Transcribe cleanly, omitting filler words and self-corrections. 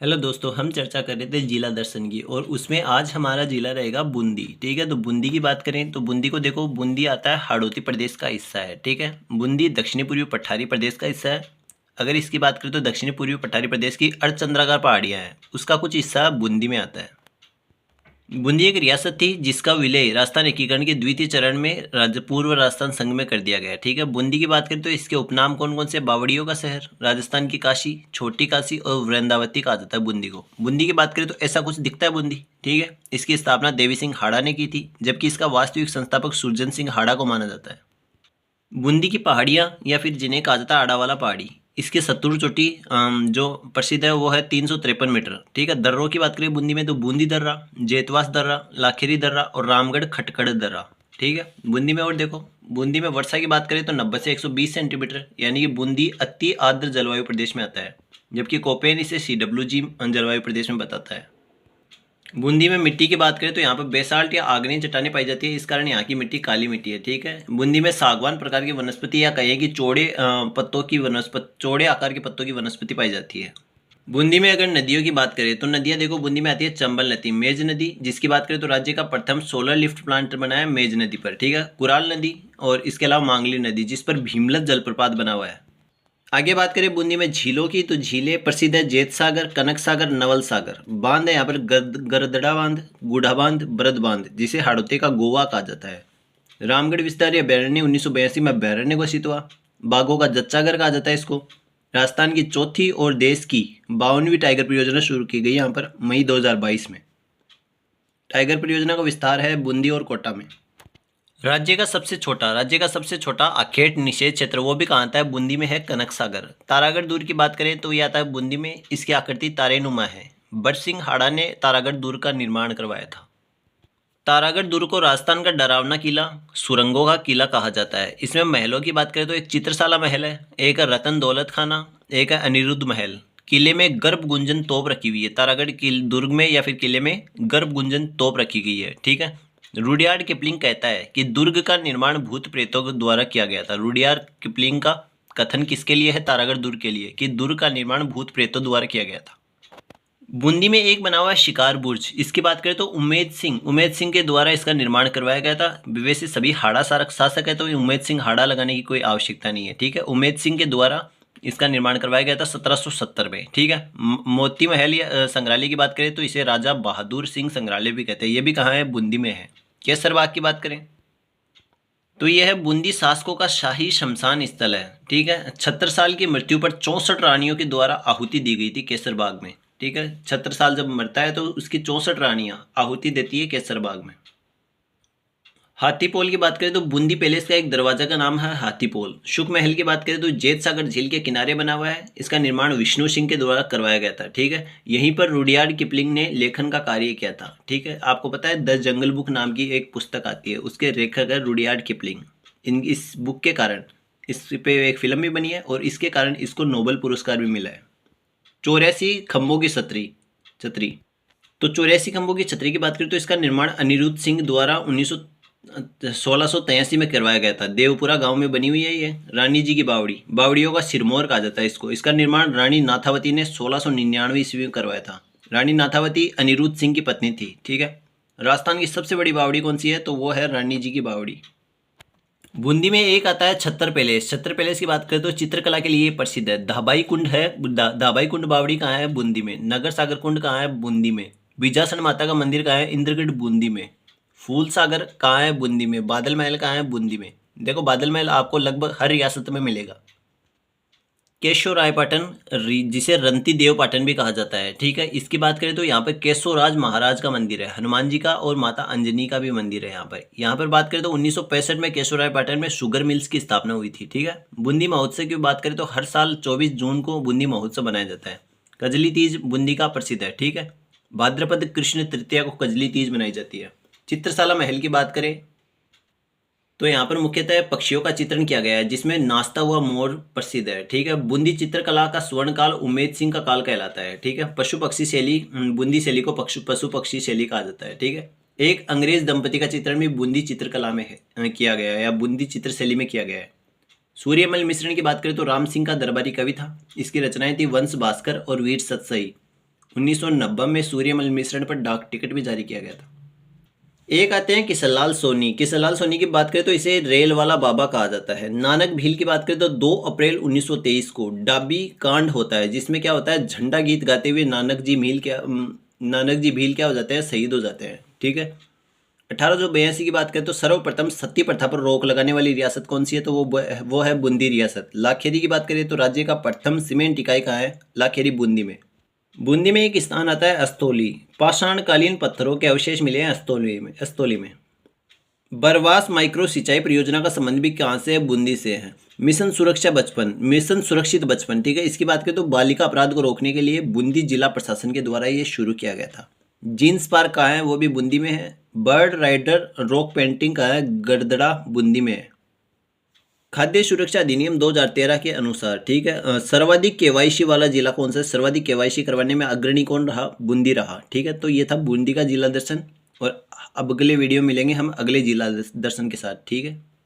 Hello दोस्तों, हम चर्चा कर रहे थे जिला दर्शन की और उसमें आज हमारा जिला रहेगा बूंदी। ठीक है, तो बूंदी की बात करें तो बूंदी को देखो, बूंदी आता है हाड़ौती प्रदेश का हिस्सा है। ठीक है, बूंदी दक्षिणी पूर्वी पठारी प्रदेश का हिस्सा है। अगर इसकी बात करें तो दक्षिणी पूर्वी पठारी प्रदेश की अर्धचंद्राकार पहाड़ियाँ हैं, उसका कुछ हिस्सा बूंदी में आता है। बूंदी एक रियासत थी जिसका विलय राजस्थान एकीकरण के द्वितीय चरण में राज्य पूर्व राजस्थान संघ में कर दिया गया। ठीक है, बूंदी की बात करें तो इसके उपनाम कौन कौन से? बावड़ियों का शहर, राजस्थान की काशी, छोटी काशी और वृंदावती कहा जाता है बूंदी को। बूंदी की बात करें तो ऐसा कुछ दिखता है बूंदी। ठीक है, इसकी स्थापना देवी सिंह हाड़ा ने की थी, जबकि इसका वास्तविक संस्थापक सुरजन सिंह हाड़ा को माना जाता है। बूंदी की पहाड़ियाँ या फिर जिन्हें कहा जाता है आड़ावाला पहाड़ी, इसकी सत्तुर चोटी जो प्रसिद्ध है वो है 353 मीटर। ठीक है, दर्रों की बात करें बूंदी में तो बूंदी दर्रा, जेतवास दर्रा, लाखेरी दर्रा और रामगढ़ खटखड़ दर्रा। ठीक है, बूंदी में और देखो, बूंदी में वर्षा की बात करें तो 90 से 120 सेंटीमीटर, यानी कि बूंदी अति आर्द्र जलवायु प्रदेश में आता है, जबकि कोपेन इसे CWG जलवायु प्रदेश में बताता है। बूंदी में मिट्टी की बात करें तो यहाँ पर बेसाल्ट या आग्नेय चट्टानें पाई जाती है, इस कारण यहाँ की मिट्टी काली मिट्टी है। ठीक है, बूंदी में सागवान प्रकार की वनस्पति या कहिए कि चौड़े पत्तों की वनस्पति, चौड़े आकार के पत्तों की वनस्पति पाई जाती है। बूंदी में अगर नदियों की बात करें तो नदियाँ देखो, बूंदी में आती है चंबल नदी, मेज नदी, जिसकी बात करें तो राज्य का प्रथम सोलर लिफ्ट प्लांट बना है मेज नदी पर। ठीक है, कुराल नदी और इसके अलावा मांगली नदी, जिस पर भीमलत जलप्रपात बना हुआ है। आगे बात करें बूंदी में झीलों की तो झीलें प्रसिद्ध है जेत सागर, कनक सागर, नवल सागर। बांध है यहाँ पर गरदड़ा बांध, गुढ़ा बांध, ब्रद बांध, जिसे हाड़ौती का गोवा कहा जाता है। रामगढ़ विस्तार या बैरण्य 1982 में बैरण्य घोषित हुआ। बाघों का जच्चागर कहा जाता है इसको। राजस्थान की चौथी और देश की 52वीं टाइगर परियोजना शुरू की गई यहाँ पर मई 2022 में। टाइगर परियोजना का विस्तार है बूंदी और कोटा में। राज्य का सबसे छोटा अखेट निषेध क्षेत्र वो भी कहाँ आता है? बूंदी में है, कनक सागर। तारागढ़ दुर्ग की बात करें तो ये आता है बूंदी में, इसकी आकृति तारेनुमा है। बट सिंह हाड़ा ने तारागढ़ दुर्ग का निर्माण करवाया था। तारागढ़ दुर्ग को राजस्थान का डरावना किला, सुरंगों का किला कहा जाता है। इसमें महलों की बात करें तो एक चित्रशाला महल है, एक है रतन दौलत खाना, एक है अनिरुद्ध महल। किले में गर्भ गुंजन तोप रखी हुई है। तारागढ़ दुर्ग में या फिर किले में गर्भ गुंजन तोप रखी गई है। ठीक है, रुडयार्ड किपलिंग कहता है कि दुर्ग का निर्माण भूत प्रेतों के द्वारा किया गया था। रुडयार्ड किपलिंग का कथन किसके लिए है? तारागढ़ दुर्ग के लिए, कि दुर्ग का निर्माण भूत प्रेतों द्वारा किया गया था। बूंदी में एक बना हुआ है शिकार बुर्ज, इसकी बात करें तो उमेद सिंह के द्वारा इसका निर्माण करवाया गया था। वैसे सभी हाड़ा शासक है तो उमेद सिंह हाड़ा लगाने की कोई आवश्यकता नहीं है। ठीक है, उमेद सिंह के द्वारा इसका निर्माण करवाया गया था 1770 में। ठीक है, मोती महल या संग्रहालय की बात करें तो इसे राजा बहादुर सिंह संग्रहालय भी कहते हैं। ये भी कहाँ है? बूंदी में है। केसरबाग की बात करें तो यह है बूंदी शासकों का शाही शमशान स्थल है। ठीक है, 76 साल की मृत्यु पर 64 रानियों के द्वारा आहुति दी गई थी केसरबाग में। ठीक है, 76 साल जब मरता है तो उसकी 64 रानियां आहुति देती है केसरबाग में। हाथीपोल की बात करें तो बूंदी पैलेस का एक दरवाजा का नाम है हाथीपोल। शुक महल की बात करें तो जेत सागर झील के किनारे बना हुआ है। इसका निर्माण विष्णु सिंह के द्वारा करवाया गया था। ठीक है, यहीं पर रुडयार्ड किपलिंग ने लेखन का कार्य किया था। ठीक है, आपको पता है द जंगल बुक नाम की एक पुस्तक आती है, उसके लेखक है रुडयार्ड किपलिंग। इस बुक के कारण इस पे एक फिल्म भी बनी है और इसके कारण इसको नोबेल पुरस्कार भी मिला है। 84 खंभों की छतरी छतरी तो 84 खंभों की छतरी की बात करें तो इसका निर्माण अनिरुद्ध सिंह द्वारा 1683 में करवाया गया था। देवपुरा गांव में बनी हुई है ये। रानी जी की बावड़ी, बावड़ियों का सिरमौर कहा जाता है इसको। इसका निर्माण रानी नाथावती ने 1699 ईस्वी में करवाया था। रानी नाथावती अनिरुद्ध सिंह की पत्नी थी। ठीक है, राजस्थान की सबसे बड़ी बावड़ी कौन सी है? तो वो है रानी जी की बावड़ी। बूंदी में एक आता है छत्तर पैलेस। छत्तर पैलेस की बात करें तो चित्रकला के लिए प्रसिद्ध है। धाबाई कुंड है, धाबाई कुंड बावड़ी कहाँ है? बूंदी में। नगर सागर कुंड कहाँ है? बूंदी में। बीजासन माता का मंदिर कहाँ है? इंद्रगढ़ बूंदी में। फूल सागर कहाँ है? बूंदी में। बादल महल कहाँ है? बूंदी में। देखो, बादल महल आपको लगभग हर रियासत में मिलेगा। केशवराय पाटन, जिसे रंती देव पाटन भी कहा जाता है। ठीक है, इसकी बात करें तो यहाँ पर केशवराज महाराज का मंदिर है, हनुमान जी का और माता अंजनी का भी मंदिर है यहाँ पर बात करें तो 1965 में केशवराय पाटन में शुगर मिल्स की स्थापना हुई थी। ठीक है, बूंदी महोत्सव की बात करें तो हर साल 24 जून को बूंदी महोत्सव मनाया जाता है। कजली तीज बूंदी का प्रसिद्ध है। ठीक है, भाद्रपद कृष्ण तृतीया को कजली तीज मनाई जाती है। चित्रशाला महल की बात करें तो यहाँ पर मुख्यतः पक्षियों का चित्रण किया गया है, जिसमें नाचता हुआ मोर प्रसिद्ध है। ठीक है, बूंदी चित्रकला का स्वर्ण काल उमेद सिंह का काल कहलाता है। ठीक है, पशु पक्षी शैली, बूंदी शैली को पशु पक्षी शैली कहा जाता है। ठीक है, एक अंग्रेज दंपति का चित्रण भी बूंदी चित्रकला में है किया गया है, या बूंदी चित्र शैली में किया गया है। सूर्यमल मिश्रण की बात करें तो राम सिंह का दरबारी कवि था। इसकी रचनाएं थी वंश भास्कर और वीर सतसई। 1990 में सूर्यमल मिश्रण पर डाक टिकट भी जारी किया गया था। एक आते हैं किशनलाल सोनी। किशनलाल सोनी की बात करें तो इसे रेल वाला बाबा कहा जाता है। नानक भील की बात करें तो 2 अप्रैल 1923 को डाबी कांड होता है, जिसमें क्या होता है, झंडा गीत गाते हुए नानक जी भील क्या हो जाते हैं, शहीद हो जाते हैं। ठीक है। 1882 की बात करें तो सर्वप्रथम सती प्रथा पर रोक लगाने वाली रियासत कौन सी है, तो वो है बूंदी रियासत। लाखेरी की बात करें तो राज्य का प्रथम सीमेंट इकाई कहाँ है, लाखेरी बूंदी में। बूंदी में एक स्थान आता है अस्तोली। पाषाणकालीन पत्थरों के अवशेष मिले हैं अस्तोली में। बरवास माइक्रो सिंचाई परियोजना का संबंध भी कहाँ से है, बूंदी से है। मिशन सुरक्षित बचपन, ठीक है, इसकी बात करें तो बालिका अपराध को रोकने के लिए बूंदी जिला प्रशासन के द्वारा ये शुरू किया गया था। जीन्स पार्क कहाँ है, वो भी बूंदी में है। बर्ड राइडर रॉक पेंटिंग कहाँ है, गड़दड़ा बूंदी में है। खाद्य सुरक्षा अधिनियम 2013 के अनुसार, ठीक है, सर्वाधिक केवाईसी वाला जिला कौन सा है, सर्वाधिक केवाईसी करवाने में अग्रणी कौन रहा, बूंदी रहा। ठीक है, तो ये था बूंदी का जिला दर्शन। और अब अगले वीडियो मिलेंगे हम अगले जिला दर्शन के साथ। ठीक है।